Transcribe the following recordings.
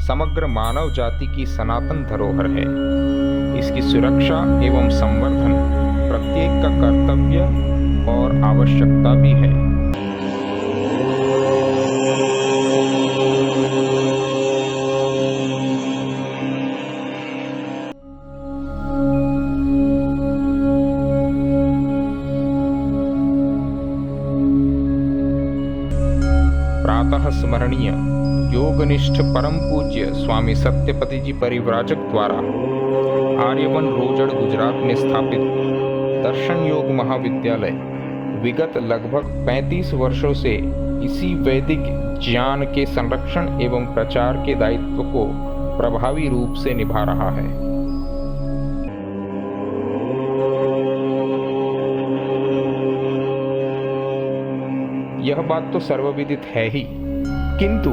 समग्र मानव जाति की सनातन धरोहर है। इसकी सुरक्षा एवं संवर्धन प्रत्येक का कर्तव्य और आवश्यकता भी है। प्रातः स्मरणीय योगनिष्ठ परम पूज्य स्वामी सत्यपति जी परिव्राजक द्वारा आर्यवन रोजड़ गुजरात में स्थापित दर्शन योग महाविद्यालय विगत लगभग 35 वर्षों से इसी वैदिक ज्ञान के संरक्षण एवं प्रचार के दायित्व को प्रभावी रूप से निभा रहा है। यह बात तो सर्वविदित है ही, किंतु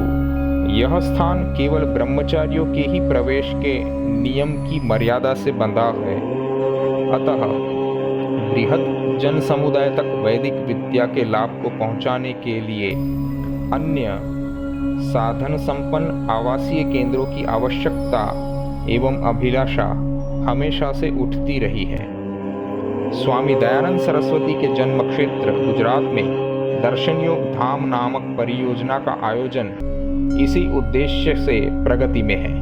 यह स्थान केवल ब्रह्मचारियों के ही प्रवेश के नियम की मर्यादा से बंधा है। अतः बृहद जन समुदाय तक वैदिक विद्या के लाभ को पहुंचाने के लिए अन्य साधन संपन्न आवासीय केंद्रों की आवश्यकता एवं अभिलाषा हमेशा से उठती रही है। स्वामी दयानंद सरस्वती के जन्म क्षेत्र गुजरात में दर्शन योग धाम नामक परियोजना का आयोजन इसी उद्देश्य से प्रगति में है।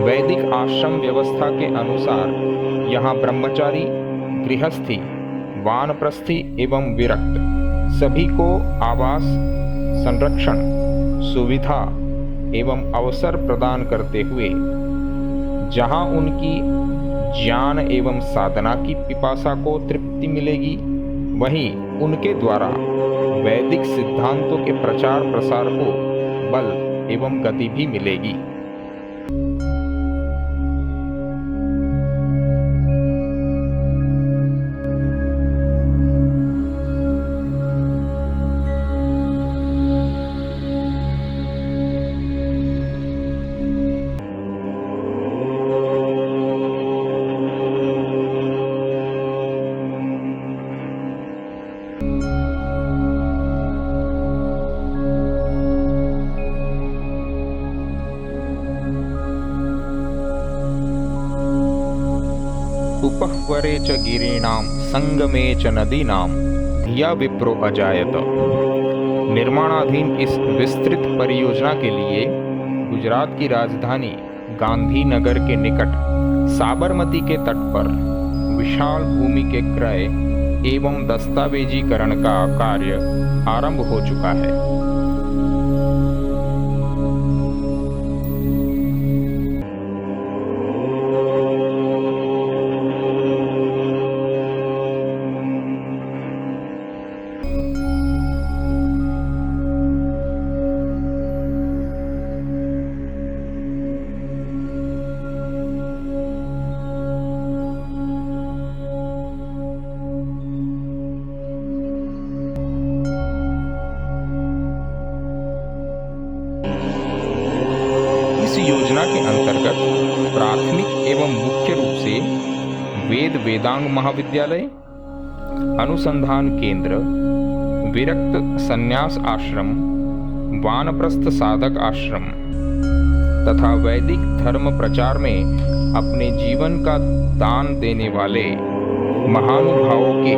वैदिक आश्रम व्यवस्था के अनुसार यहाँ ब्रह्मचारी, गृहस्थी, वानप्रस्थी एवं विरक्त सभी को आवास, संरक्षण, सुविधा एवं अवसर प्रदान करते हुए जहाँ उनकी ज्ञान एवं साधना की पिपासा को तृप्ति मिलेगी, वहीं उनके द्वारा वैदिक सिद्धांतों के प्रचार प्रसार को बल एवं गति भी मिलेगी। उपह्वरे च गिरीणां संगमे च नदीनां धिया विप्रो अजायत। निर्माणाधीन इस विस्तृत परियोजना के लिए गुजरात की राजधानी गांधीनगर के निकट साबरमती के तट पर विशाल भूमि के क्रय एवं दस्तावेजीकरण का कार्य आरंभ हो चुका है। इस योजना के अंतर्गत प्राथमिक एवं मुख्य रूप से वेद वेदांग महाविद्यालय, अनुसंधान केंद्र, विरक्त संन्यास आश्रम, वानप्रस्थ साधक आश्रम तथा वैदिक धर्म प्रचार में अपने जीवन का दान देने वाले महानुभावों के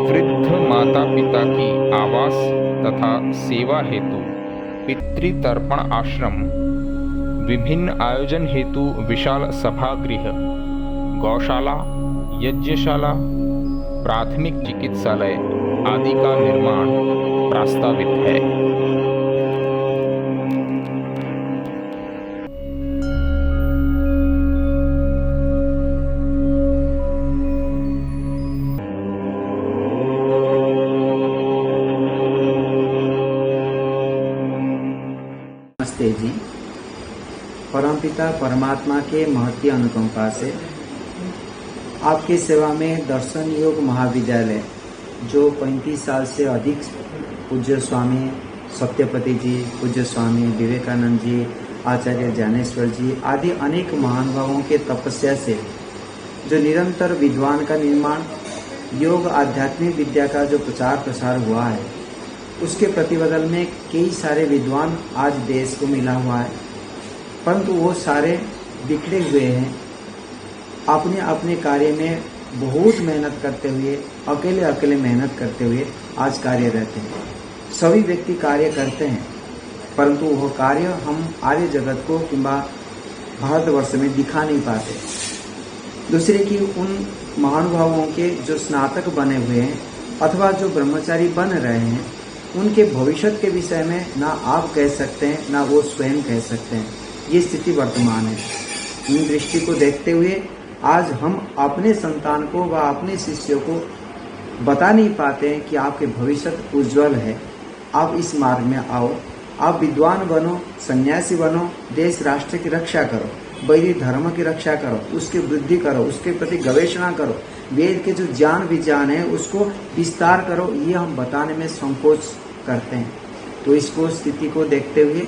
वृद्ध माता पिता की आवास तथा सेवा हेतु पितृतर्पण आश्रम, विभिन्न आयोजन हेतु विशाल सभागृह, गौशाला, यज्ञशाला, प्राथमिक चिकित्सालय आदि का निर्माण प्रस्तावित है। नमस्ते जी। परमपिता परमात्मा के महती अनुकंपा से आपकी सेवा में दर्शन योग महाविद्यालय, जो 35 साल से अधिक पूज्य स्वामी सत्यपति जी, पूज्य स्वामी विवेकानंद जी, आचार्य ज्ञानेश्वर जी आदि अनेक महानुभावों के तपस्या से जो निरंतर विद्वान का निर्माण, योग आध्यात्मिक विद्या का जो प्रचार प्रसार हुआ है, उसके प्रतिबदल में कई सारे विद्वान आज देश को मिला हुआ है, परंतु वो सारे बिखरे हुए हैं। अपने अपने कार्य में बहुत मेहनत करते हुए, अकेले अकेले मेहनत करते हुए आज कार्यरत हैं। सभी व्यक्ति कार्य करते हैं, परंतु वह कार्य हम आर्य जगत को किंबा भारतवर्ष में दिखा नहीं पाते। दूसरे की उन महानुभावों के जो स्नातक बने हुए हैं अथवा जो ब्रह्मचारी बन रहे हैं, उनके भविष्य के विषय में ना आप कह सकते हैं ना वो स्वयं कह सकते हैं। ये स्थिति वर्तमान है। इन दृष्टि को देखते हुए आज हम अपने संतान को व अपने शिष्यों को बता नहीं पाते हैं कि आपके भविष्य उज्जवल है, आप इस मार्ग में आओ, आप विद्वान बनो, सन्यासी बनो, देश राष्ट्र की रक्षा करो, वैदिक धर्म की रक्षा करो, उसकी वृद्धि करो, उसके प्रति गवेषणा करो, वेद के जो ज्ञान विज्ञान है उसको विस्तार करो। ये हम बताने में संकोच करते हैं। तो इसको स्थिति को देखते हुए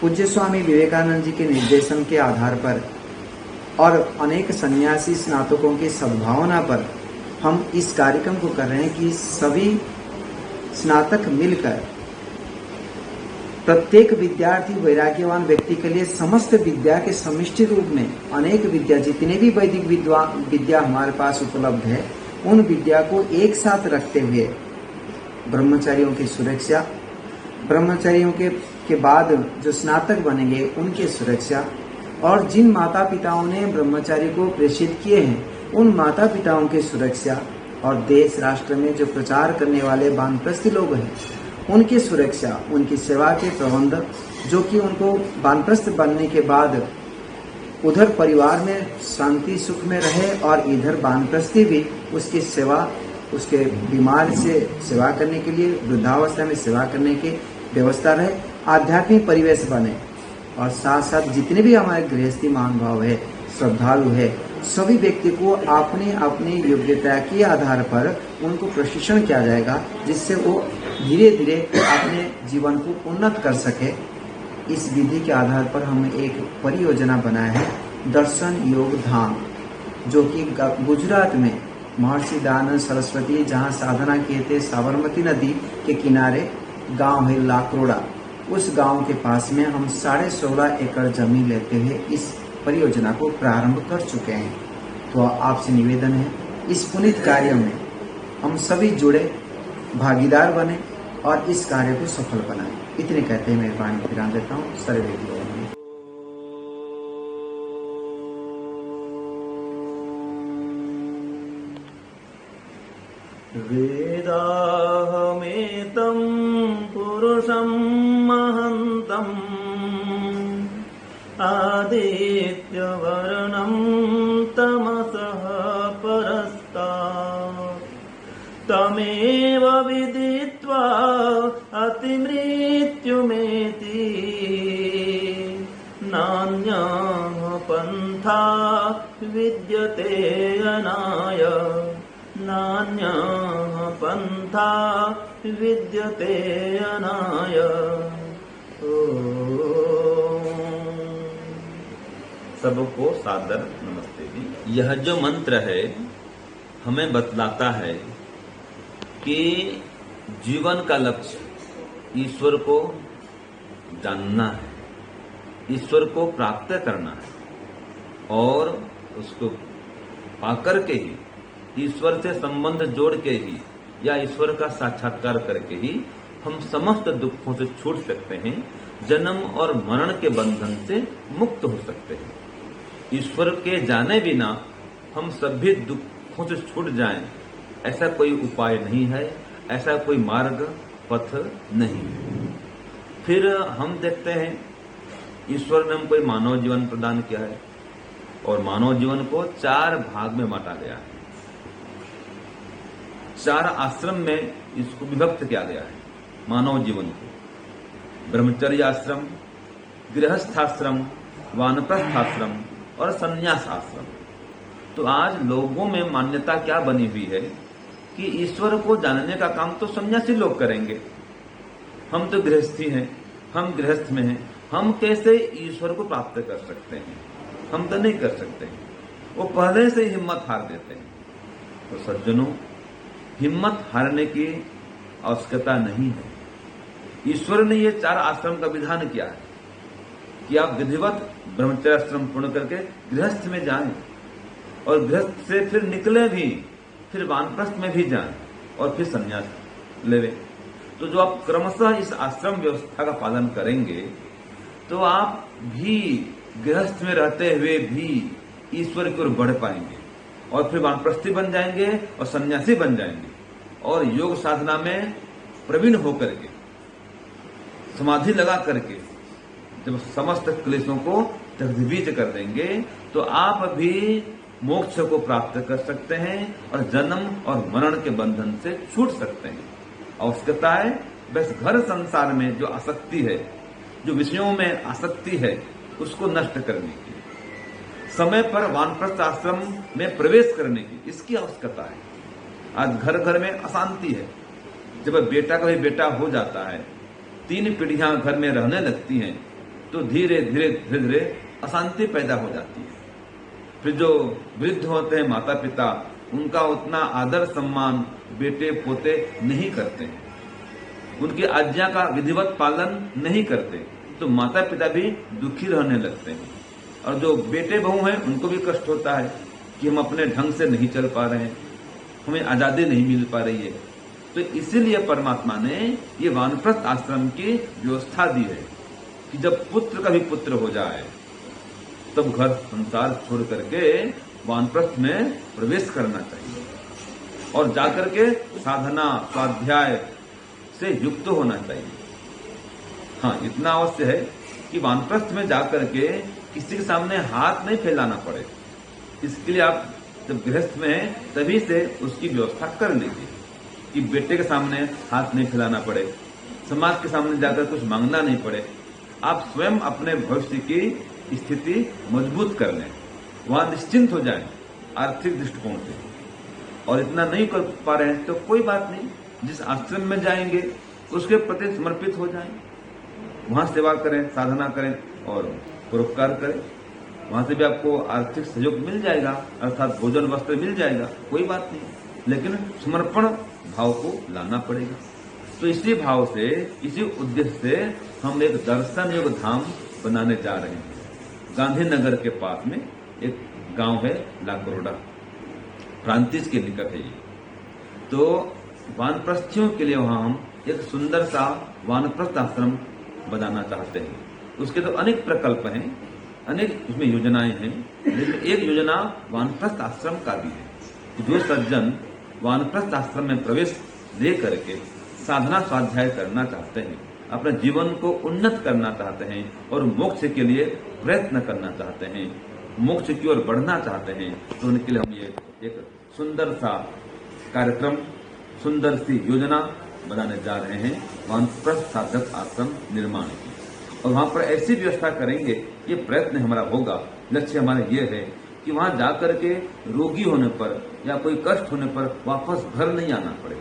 पूज्य स्वामी विवेकानंद जी के निर्देशन के आधार पर और अनेक सन्यासी स्नातकों की सद्भावना पर हम इस कार्यक्रम को कर रहे हैं कि सभी स्नातक मिलकर प्रत्येक विद्यार्थी वैराग्यवान व्यक्ति के लिए समस्त विद्या के समिष्टि रूप में अनेक विद्या, जितने भी वैदिक विद्या हमारे पास उपलब्ध है, उन विद्या को एक साथ रखते हुए ब्रह्मचारियों की सुरक्षा, ब्रह्मचारियों के बाद जो स्नातक बनेंगे उनकी सुरक्षा, और जिन माता पिताओं ने ब्रह्मचारी को प्रेषित किए हैं उन माता पिताओं की सुरक्षा, और देश राष्ट्र में जो प्रचार करने वाले वानप्रस्थी लोग हैं उनकी सुरक्षा, उनकी सेवा के प्रबंध, जो कि उनको वानप्रस्थ बनने के बाद उधर परिवार में शांति सुख में रहे और इधर वानप्रस्थी भी उसकी सेवा, उसके बीमार से सेवा करने के लिए, वृद्धावस्था में सेवा करने की व्यवस्था रहे, आध्यात्मिक परिवेश बने। और साथ साथ जितने भी हमारे गृहस्थी महानुभाव है, श्रद्धालु है, सभी व्यक्ति को अपने अपनी योग्यता के आधार पर उनको प्रशिक्षण किया जाएगा, जिससे वो धीरे धीरे अपने जीवन को उन्नत कर सके। इस विधि के आधार पर हम एक परियोजना बनाया है, दर्शन योग धाम, जो कि गुजरात में महर्षि दयानंद सरस्वती जहाँ साधना किए थे, साबरमती नदी के किनारे गांव है लाकरोड़ा, उस गांव के पास में हम 16.5 एकड़ जमीन लेते हुए इस परियोजना को प्रारंभ कर चुके हैं। तो आपसे निवेदन है, इस पुनीत कार्य में हम सभी जुड़े, भागीदार बने और इस कार्य को सफल बनाएं। इतने कहते हैं मेरी वाणी विराम देता हूँ। सर्वे वेदाहमेतं पुरुषं महन्तम् आदित्यवर्णं तमसः परस्तात् तमेव विदित्वा अतिमृत्युमेति नान्यः पन्था विद्यते अनाय नान्यः पन्था विद्यते अनाय। सबको सादर नमस्ते जी। यह जो मंत्र है हमें बतलाता है कि जीवन का लक्ष्य ईश्वर को जानना है, ईश्वर को प्राप्त करना है और उसको पाकर के ही, ईश्वर से संबंध जोड़ के ही या ईश्वर का साक्षात्कार करके ही हम समस्त दुखों से छूट सकते हैं, जन्म और मरण के बंधन से मुक्त हो सकते हैं। ईश्वर के जाने बिना हम सभी दुखों से छूट जाएं, ऐसा कोई उपाय नहीं है, ऐसा कोई मार्ग पथ नहीं है। फिर हम देखते हैं ईश्वर ने हमको मानव जीवन प्रदान किया है और मानव जीवन को 4 भाग में बांटा गया है। 4 आश्रम में इसको विभक्त किया गया है मानव जीवन को। ब्रह्मचर्य आश्रम, गृहस्थाश्रम, वानप्रस्थाश्रम और संन्यास आश्रम। तो आज लोगों में मान्यता क्या बनी हुई है कि ईश्वर को जानने का काम तो सन्यासी लोग करेंगे, हम तो गृहस्थी हैं, हम गृहस्थ में हैं, हम कैसे ईश्वर को प्राप्त कर सकते हैं, हम तो नहीं कर सकते हैं। वो पहले से हिम्मत हार देते हैं। तो सज्जनों, हिम्मत हारने की आवश्यकता नहीं है। ईश्वर ने ये 4 आश्रम का विधान किया है कि आप विधिवत ब्रह्मचर्य आश्रम पूर्ण करके गृहस्थ में जाएं और गृहस्थ से फिर निकले भी, फिर वानप्रस्थ में भी जाएं और फिर संन्यास लेवे। तो जो आप क्रमशः इस आश्रम व्यवस्था का पालन करेंगे तो आप भी गृहस्थ में रहते हुए भी ईश्वर की ओर बढ़ पाएंगे और फिर वानप्रस्थी बन जाएंगे और सन्यासी बन जाएंगे और योग साधना में प्रवीण होकर के, समाधि लगा करके जब समस्त क्लेशों को तकदीबीज कर देंगे तो आप भी मोक्ष को प्राप्त कर सकते हैं और जन्म और मरण के बंधन से छूट सकते हैं। आवश्यकता है बस घर संसार में जो आसक्ति है, जो विषयों में आसक्ति है, उसको नष्ट करने की, समय पर वानप्रस्थ आश्रम में प्रवेश करने की, इसकी आवश्यकता है। आज घर घर में अशांति है। जब बेटा का भी बेटा हो जाता है, 3 पीढ़ियां घर में रहने लगती हैं, तो धीरे धीरे अशांति पैदा हो जाती है। फिर जो वृद्ध होते हैं माता पिता, उनका उतना आदर सम्मान बेटे पोते नहीं करते हैं, उनकी आज्ञा का विधिवत पालन नहीं करते, तो माता पिता भी दुखी रहने लगते हैं। और जो बेटे बहू हैं उनको भी कष्ट होता है कि हम अपने ढंग से नहीं चल पा रहे हैं, हमें आजादी नहीं मिल पा रही है। तो इसीलिए परमात्मा ने ये वानप्रस्थ आश्रम की व्यवस्था दी है कि जब पुत्र का भी पुत्र हो जाए तब घर संसार छोड़ करके वानप्रस्थ में प्रवेश करना चाहिए और जाकर के साधना स्वाध्याय से युक्त होना चाहिए। हाँ, इतना अवश्य है कि वानप्रस्थ में जाकर के किसी के सामने हाथ नहीं फैलाना पड़े। इसके लिए आप जब गृहस्थ में हैं तभी से उसकी व्यवस्था कर लीजिए कि बेटे के सामने हाथ नहीं फैलाना पड़े, समाज के सामने जाकर कुछ मांगना नहीं पड़े। आप स्वयं अपने भविष्य की स्थिति मजबूत कर लें, वहां निश्चिंत हो जाएं आर्थिक दृष्टिकोण से। और इतना नहीं कर पा रहे हैं तो कोई बात नहीं, जिस आश्रम में जाएंगे उसके प्रति समर्पित हो जाएं, वहां सेवा करें, साधना करें और परोपकार करें। वहां से भी आपको आर्थिक सहयोग मिल जाएगा, अर्थात भोजन वस्त्र मिल जाएगा, कोई बात नहीं, लेकिन समर्पण भाव को लाना पड़ेगा। तो इसी भाव से, इसी उद्देश्य से हम एक दर्शन योग धाम बनाने जा रहे हैं। गांधीनगर के पास में एक गांव है लाकरोडा, प्रांतिज के निकट है ये। तो वानप्रस्थियों के लिए वहां हम एक सुंदर सा वानप्रस्थ आश्रम बनाना चाहते हैं। उसके तो अनेक प्रकल्प हैं, अनेक उसमें योजनाएं हैं, लेकिन एक योजना वानप्रस्थ आश्रम का भी है। जो सज्जन वानप्रस्थ आश्रम में प्रवेश ले करके साधना स्वाध्याय करना चाहते हैं, अपने जीवन को उन्नत करना चाहते हैं और मोक्ष के लिए प्रयत्न करना चाहते हैं, मोक्ष की ओर बढ़ना चाहते हैं, तो उनके लिए हम ये एक सुंदर सा कार्यक्रम, सुंदर सी योजना बनाने जा रहे हैं वानप्रस्थ साधक आश्रम निर्माण की। और वहां पर ऐसी व्यवस्था करेंगे, ये प्रयत्न हमारा होगा, लक्ष्य हमारा ये है कि वहां जाकर के रोगी होने पर या कोई कष्ट होने पर वापस घर नहीं आना पड़े,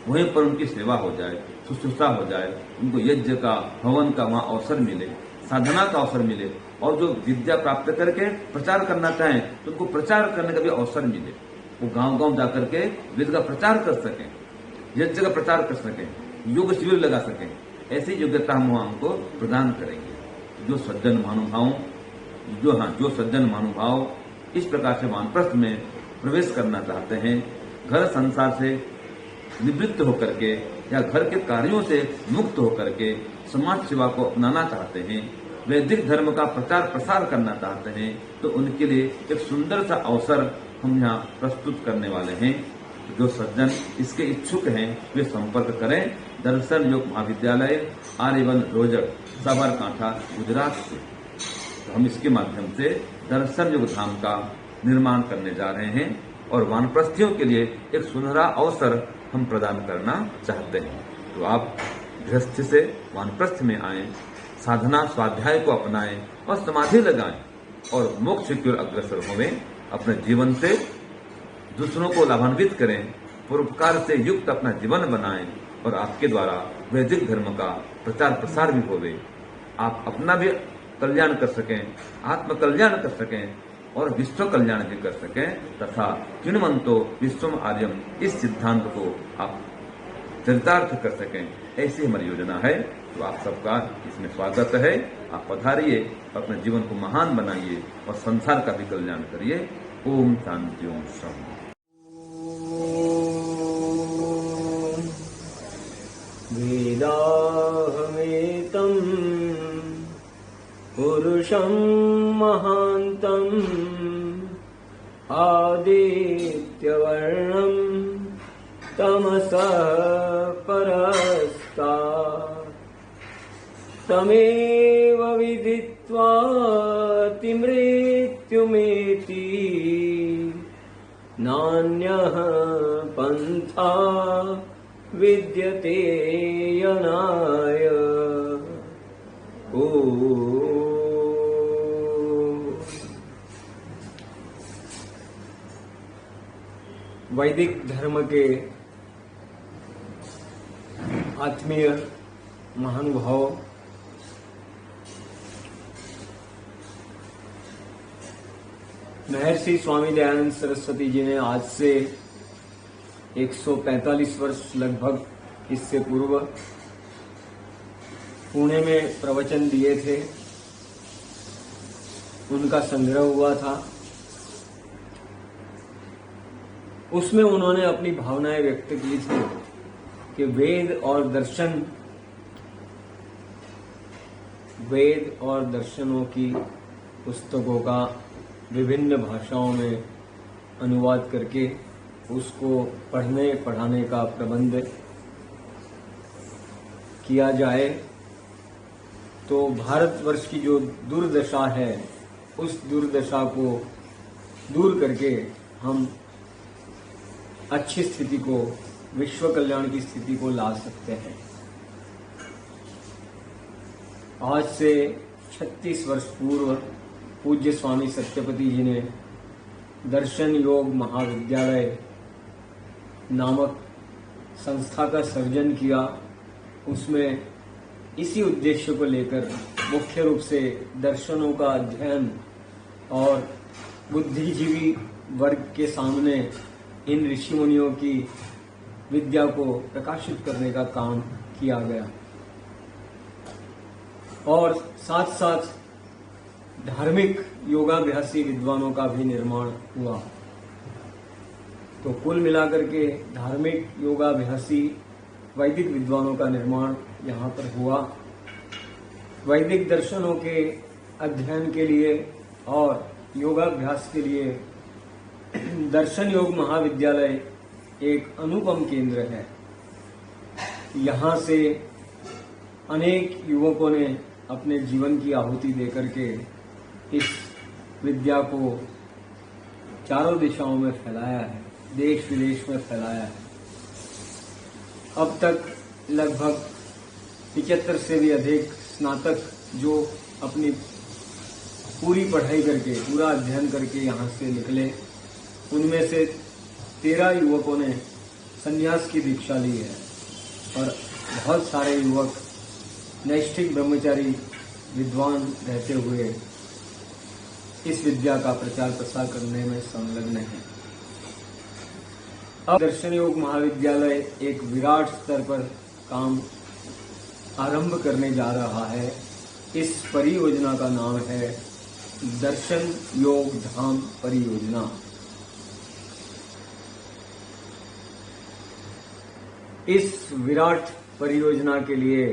वहीं पर उनकी सेवा हो जाए, शुश्रूषा हो जाए, उनको यज्ञ का, हवन का वहां अवसर मिले, साधना का अवसर मिले, और जो विद्या प्राप्त करके प्रचार करना चाहें तो उनको प्रचार करने का भी अवसर मिले। वो गांव-गांव जाकर के वेद का प्रचार कर सकें, यज्ञ का प्रचार कर सकें, योग शिविर लगा सकें। ऐसी योग्यता हम वहां हमको प्रदान करेंगे। जो सज्जन महानुभाव इस प्रकार से वानप्रस्थ में प्रवेश करना चाहते हैं, घर संसार से निवृत्त होकर के या घर के कार्यों से मुक्त होकर के समाज सेवा को अपनाना चाहते हैं, वैदिक धर्म का प्रचार प्रसार करना चाहते हैं, तो उनके लिए एक सुंदर सा अवसर हम यहाँ प्रस्तुत करने वाले हैं। जो सज्जन इसके इच्छुक हैं वे संपर्क करें दर्शन योग महाविद्यालय, आर्यवन रोजक, साबरकांठा, गुजरात से। तो हम इसके माध्यम से दर्शन योग धाम का निर्माण करने जा रहे हैं और वानप्रस्थियों के लिए एक सुनहरा अवसर हम प्रदान करना चाहते हैं। तो आप गृहस्थ से वानप्रस्थ में आएं, साधना स्वाध्याय को अपनाएं और समाधि लगाएं और मोक्ष की ओर अग्रसर होवें। अपने जीवन से दूसरों को लाभान्वित करें, परोपकार से युक्त अपना जीवन बनाएं और आपके द्वारा वैदिक धर्म का प्रचार प्रसार भी होवे। आप अपना भी कल्याण कर सकें, आत्म कल्याण कर सकें और विश्व कल्याण भी कर सकें तथा किन्वंतो विश्वम आर्यम इस सिद्धांत को आप चरितार्थ कर सकें, ऐसी हमारी योजना है। तो आप सबका इसमें स्वागत है। आप पधारिए, अपने जीवन को महान बनाइए और संसार का भी कल्याण करिए। ओम शांति ओम शांति। वेदाहमेतं पुरुषं महान्तम् आदित्यवर्णं तमसः परस्तात् तमेव विदित्वा मृत्युमेति नान्यः पन्था विद्यते यनाय। ओ वैदिक धर्म के आत्मीय महानुभाव, महर्षि स्वामी दयानंद सरस्वती जी ने आज से 145 वर्ष लगभग इससे पूर्व पुणे में प्रवचन दिए थे। उनका संग्रह हुआ था। उसमें उन्होंने अपनी भावनाएं व्यक्त की थी कि वेद और दर्शनों की पुस्तकों का विभिन्न भाषाओं में अनुवाद करके उसको पढ़ने पढ़ाने का प्रबंध किया जाए तो भारतवर्ष की जो दुर्दशा है उस दुर्दशा को दूर करके हम अच्छी स्थिति को, विश्व कल्याण की स्थिति को ला सकते हैं। आज से 36 वर्ष पूर्व पूज्य स्वामी सत्यपति जी ने दर्शन योग महाविद्यालय नामक संस्था का सर्जन किया। उसमें इसी उद्देश्य को लेकर मुख्य रूप से दर्शनों का अध्ययन और बुद्धिजीवी वर्ग के सामने इन ऋषि मुनियों की विद्या को प्रकाशित करने का काम किया गया और साथ साथ धार्मिक योगाभ्यासी विद्वानों का भी निर्माण हुआ। तो कुल मिलाकर के धार्मिक योगाभ्यासी वैदिक विद्वानों का निर्माण यहाँ पर हुआ। वैदिक दर्शनों के अध्ययन के लिए और योगाभ्यास के लिए दर्शन योग महाविद्यालय एक अनुपम केंद्र है। यहाँ से अनेक युवकों ने अपने जीवन की आहुति देकर के इस विद्या को चारों दिशाओं में फैलाया है, देश विदेश में फैलाया है। अब तक लगभग 75 से भी अधिक स्नातक जो अपनी पूरी पढ़ाई करके, पूरा अध्ययन करके यहाँ से निकले, उनमें से 13 युवकों ने संन्यास की दीक्षा ली है और बहुत सारे युवक नैष्ठिक ब्रह्मचारी विद्वान रहते हुए इस विद्या का प्रचार प्रसार करने में संलग्न है। अब दर्शन योग महाविद्यालय एक विराट स्तर पर काम आरंभ करने जा रहा है। इस परियोजना का नाम है दर्शन योग धाम परियोजना। इस विराट परियोजना के लिए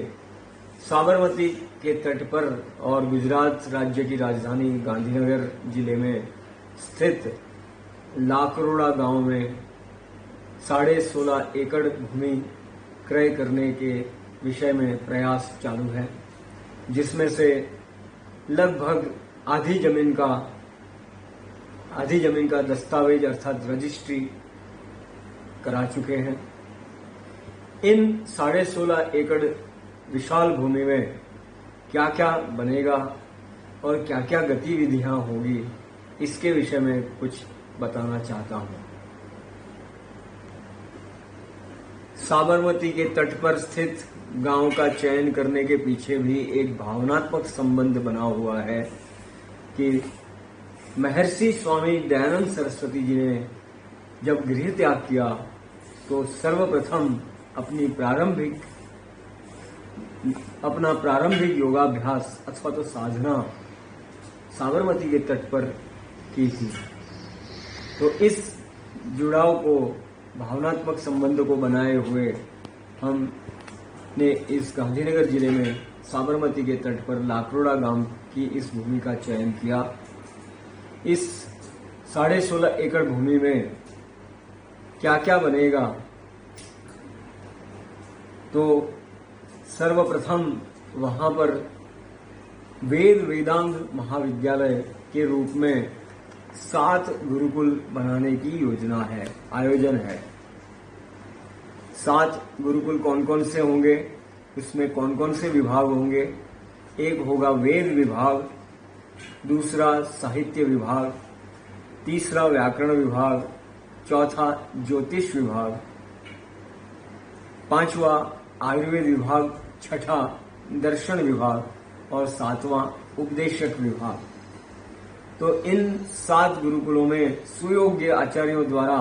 साबरमती के तट पर और गुजरात राज्य की राजधानी गांधीनगर जिले में स्थित लाकरोड़ा गांव में 16.5 एकड़ भूमि क्रय करने के विषय में प्रयास चालू है, जिसमें से लगभग आधी जमीन का दस्तावेज अर्थात रजिस्ट्री करा चुके हैं। इन 16.5 एकड़ विशाल भूमि में क्या क्या बनेगा और क्या क्या गतिविधियां होगी, इसके विषय में कुछ बताना चाहता हूं। साबरमती के तट पर स्थित गांव का चयन करने के पीछे भी एक भावनात्मक संबंध बना हुआ है कि महर्षि स्वामी दयानंद सरस्वती जी ने जब गृह त्याग किया तो सर्वप्रथम अपना प्रारंभिक योगाभ्यास अथवा तो साधना साबरमती के तट पर की थी। तो इस जुड़ाव को, भावनात्मक संबंध को बनाए हुए हमने इस गांधीनगर जिले में साबरमती के तट पर लाकरोड़ा गांव की इस भूमि का चयन किया। इस 16.5 एकड़ भूमि में क्या क्या बनेगा, तो सर्वप्रथम वहां पर वेदांग महाविद्यालय के रूप में 7 गुरुकुल बनाने की आयोजन है। 7 गुरुकुल कौन कौन से होंगे, उसमें कौन कौन से विभाग होंगे। एक होगा वेद विभाग, दूसरा साहित्य विभाग, तीसरा व्याकरण विभाग, चौथा ज्योतिष विभाग, पांचवा आयुर्वेद विभाग, छठा दर्शन विभाग और 7वां उपदेशक विभाग। तो इन 7 गुरुकुलों में सुयोग्य आचार्यों द्वारा,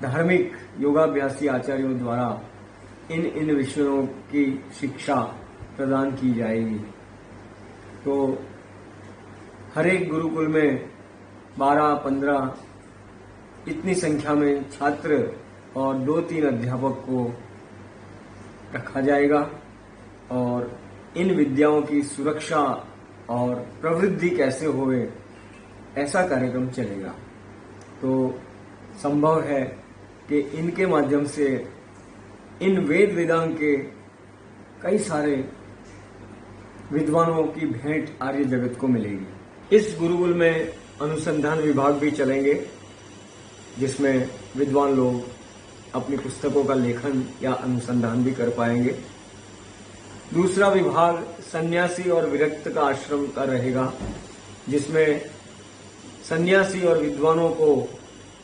धार्मिक योगाभ्यासी आचार्यों द्वारा इन विषयों की शिक्षा प्रदान की जाएगी। तो हर एक गुरुकुल में 12-15 इतनी संख्या में छात्र और 2-3 अध्यापक को रखा जाएगा और इन विद्याओं की सुरक्षा और प्रवृद्धि कैसे होवे, ऐसा कार्यक्रम चलेगा। तो संभव है कि इनके माध्यम से इन वेदांग के कई सारे विद्वानों की भेंट आर्य जगत को मिलेगी। इस गुरुकुल में अनुसंधान विभाग भी चलेंगे, जिसमें विद्वान लोग अपनी पुस्तकों का लेखन या अनुसंधान भी कर पाएंगे। दूसरा विभाग सन्यासी और विरक्त का आश्रम का रहेगा, जिसमें सन्यासी और विद्वानों को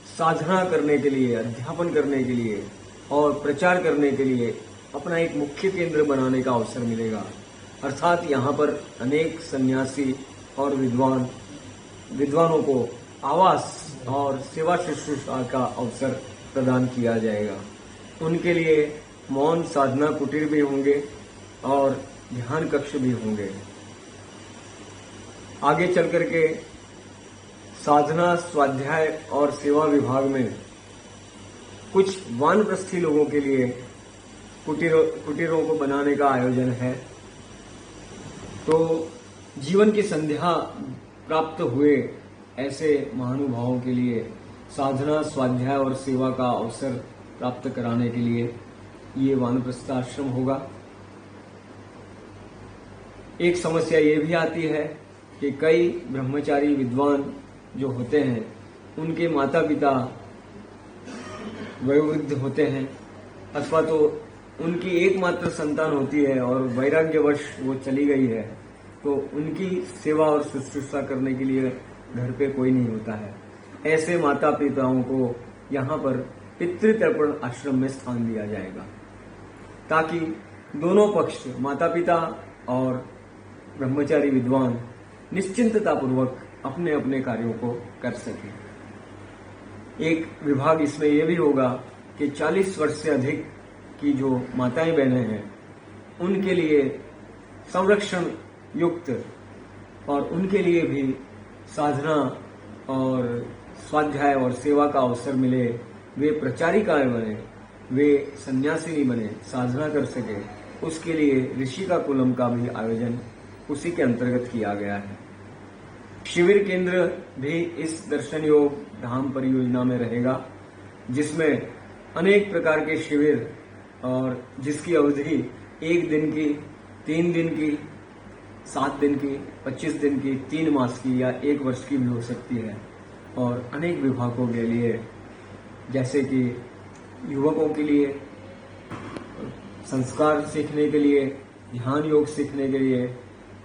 साधना करने के लिए, अध्यापन करने के लिए और प्रचार करने के लिए अपना एक मुख्य केंद्र बनाने का अवसर मिलेगा। अर्थात यहाँ पर अनेक सन्यासी और विद्वानों को आवास और सेवा शुश्रूषा का अवसर प्रदान किया जाएगा। उनके लिए मौन साधना कुटीर भी होंगे और ध्यान कक्ष भी होंगे। आगे चल करके साधना, स्वाध्याय और सेवा विभाग में कुछ वानप्रस्थी लोगों के लिए कुटीरों को बनाने का आयोजन है। तो जीवन की संध्या प्राप्त हुए ऐसे महानुभावों के लिए साधना, स्वाध्याय और सेवा का अवसर प्राप्त कराने के लिए ये वानप्रस्थ आश्रम होगा। एक समस्या ये भी आती है कि कई ब्रह्मचारी विद्वान जो होते हैं, उनके माता पिता वयोवृद्ध होते हैं अथवा तो उनकी एकमात्र संतान होती है और वैराग्यवश वो चली गई है, तो उनकी सेवा और शुश्रूषा करने के लिए घर पे कोई नहीं होता है। ऐसे माता पिताओं को यहाँ पर पितृतर्पण आश्रम में स्थान दिया जाएगा, ताकि दोनों पक्ष, माता पिता और ब्रह्मचारी विद्वान, निश्चिंततापूर्वक अपने अपने कार्यों को कर सकें। एक विभाग इसमें यह भी होगा कि 40 वर्ष से अधिक की जो माताएं बहनें हैं, उनके लिए संरक्षण युक्त और उनके लिए भी साधना और स्वाध्याय और सेवा का अवसर मिले, वे प्रचारिकाएं बने वे सन्यासिनी बने, साधना कर सके, उसके लिए ऋषि का कुलम का भी आयोजन उसी के अंतर्गत किया गया है। शिविर केंद्र भी इस दर्शन योग धाम परियोजना में रहेगा, जिसमें अनेक प्रकार के शिविर और जिसकी अवधि 1 दिन की, 3 दिन की, 7 दिन की, 25 दिन की, 3 मास की या 1 वर्ष की भी हो सकती है। और अनेक विभागों के लिए, जैसे कि युवकों के लिए संस्कार सीखने के लिए, ध्यान योग सीखने के लिए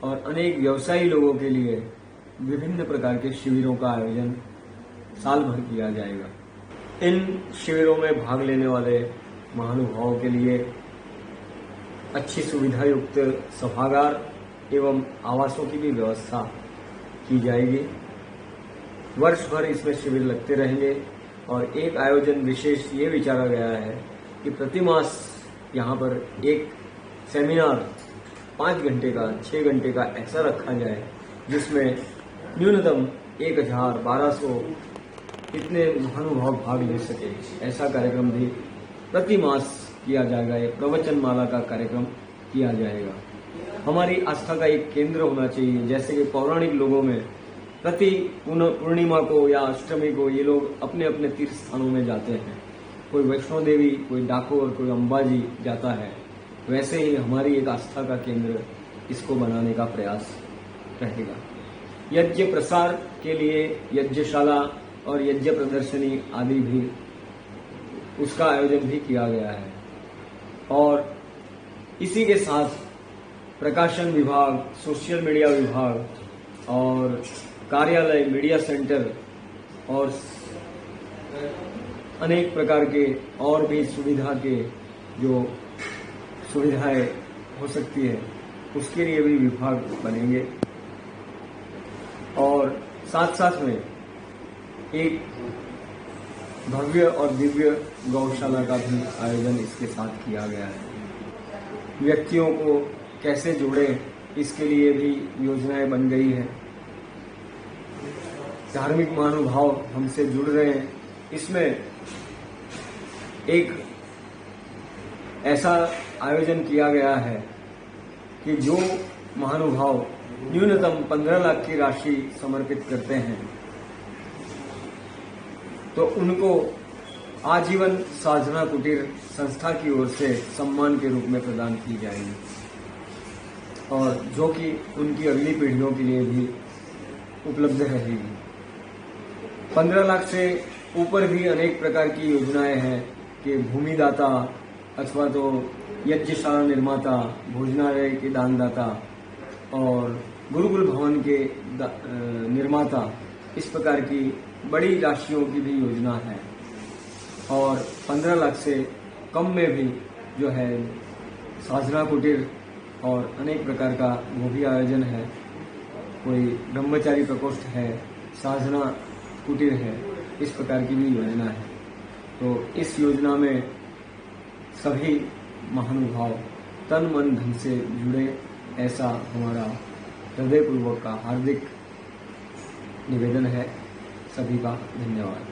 और अनेक व्यवसायी लोगों के लिए विभिन्न प्रकार के शिविरों का आयोजन साल भर किया जाएगा। इन शिविरों में भाग लेने वाले महानुभावों के लिए अच्छी सुविधा युक्त सभागार एवं आवासों की भी व्यवस्था की जाएगी। वर्ष भर इसमें शिविर लगते रहेंगे और एक आयोजन विशेष ये विचारा गया है कि प्रति मास यहाँ पर एक सेमिनार 5 घंटे का, 6 घंटे का ऐसा रखा जाए जिसमें न्यूनतम 1000-1200 इतने महानुभाव भाग ले सके। ऐसा कार्यक्रम भी प्रति मास किया जाएगा। एक प्रवचन माला का कार्यक्रम किया जाएगा। हमारी आस्था का एक केंद्र होना चाहिए। जैसे कि पौराणिक लोगों में प्रति पूर्णिमा को या अष्टमी को ये लोग अपने अपने तीर्थ स्थानों में जाते हैं। कोई वैष्णो देवी, कोई डाकोर, कोई अंबाजी जाता है। वैसे ही हमारी एक आस्था का केंद्र इसको बनाने का प्रयास रहेगा। यज्ञ प्रसार के लिए यज्ञशाला और यज्ञ प्रदर्शनी आदि भी उसका आयोजन भी किया गया है। और इसी के साथ प्रकाशन विभाग, सोशल मीडिया विभाग और कार्यालय, मीडिया सेंटर और अनेक प्रकार के और भी सुविधा के जो सुविधाएं हो सकती है उसके लिए भी विभाग बनेंगे। और साथ साथ में एक भव्य और दिव्य गौशाला का भी आयोजन इसके साथ किया गया है। व्यक्तियों को कैसे जोड़ें, इसके लिए भी योजनाएं बन गई है। धार्मिक महानुभाव हमसे जुड़ रहे हैं। इसमें एक ऐसा आयोजन किया गया है कि जो महानुभाव न्यूनतम 15 लाख की राशि समर्पित करते हैं तो उनको आजीवन साधना कुटीर संस्था की ओर से सम्मान के रूप में प्रदान की जाएगी और जो कि उनकी अगली पीढ़ियों के लिए भी उपलब्ध रहेगी। 15 लाख से ऊपर भी अनेक प्रकार की योजनाएं हैं कि भूमिदाता अथवा तो यज्ञशाला निर्माता, भोजनालय के दानदाता और गुरुकुल भवन के निर्माता, इस प्रकार की बड़ी राशियों की भी योजना है। और 15 लाख से कम में भी जो है साधना कुटीर और अनेक प्रकार का वो भी आयोजन है। कोई ब्रह्मचारी प्रकोष्ठ है, साधना कुटीर है, इस प्रकार की भी योजना है। तो इस योजना में सभी महानुभाव तन मन धन से जुड़े, ऐसा हमारा हृदयपूर्वक का हार्दिक निवेदन है। सभी का धन्यवाद।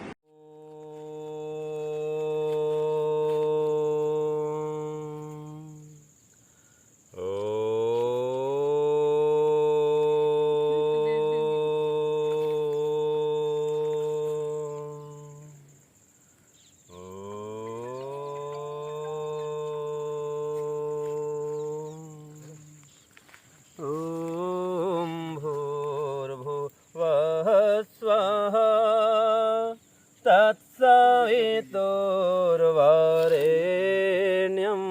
तत्सवितुर्वरेण्यं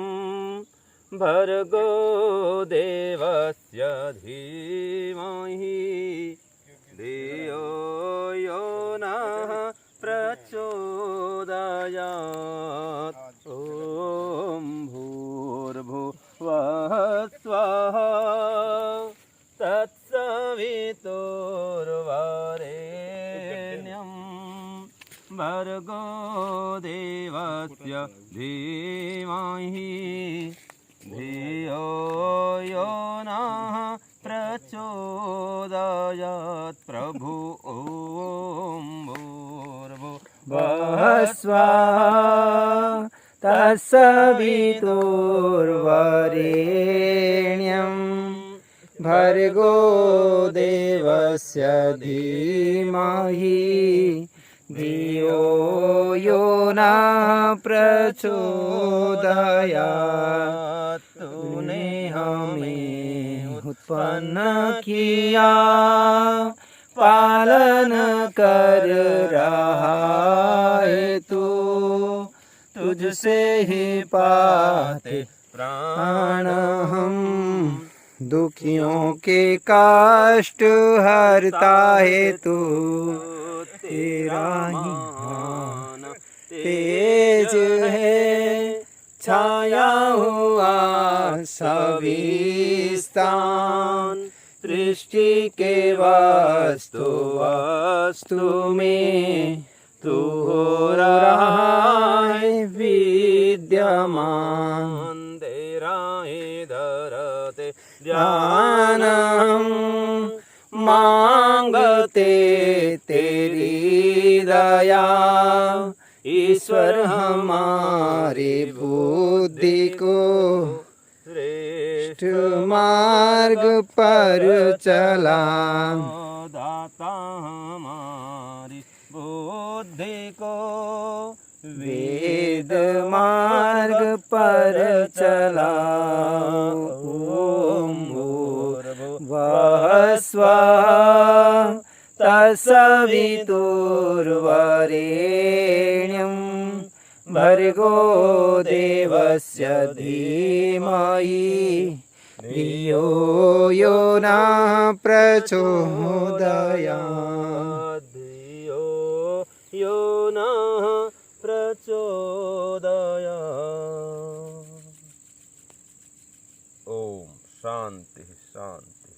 भर्गो देवस्य धीमहि धियो यो नः प्रचोदयात्। ॐ भूर्भुवः स्वः तत्सवितुर्वरेण्यं भर्गो देवस्य धीमहि धियो यो नः प्रचोदयात्। प्रभु ॐ भूर्भुवः स्वः तत्सवितुर्वरेण्यं भर्गो देवस्य धीमहि धियो यो न प्रचोदयात्। तूने हमें उत्पन्न किया, पालन कर रहा है तू, तुझसे ही पाते प्राण हम। दुखियों के कष्ट हरता है तू, तेरा ही ध्यान तेज है। छाया हुआ सभी स्थान, सृष्टि के वस्तु में तू हो रहा है विद्यमान। तेरा इधर ते ध्यान हम मांगते तेरी दया। ईश्वर हमारी बुद्धि को श्रेष्ठ मार्ग पर चला। दाता हमारी बुद्धि को वेद मार्ग पर चला। ओम भूर्भुवः स्वः तत्सवितुर्वरेण्यं भर्गो देवस्य धीमहि धियो यो न प्रचोदयात्। धियो यो न प्रचोदयात्। ओम शांति शांति।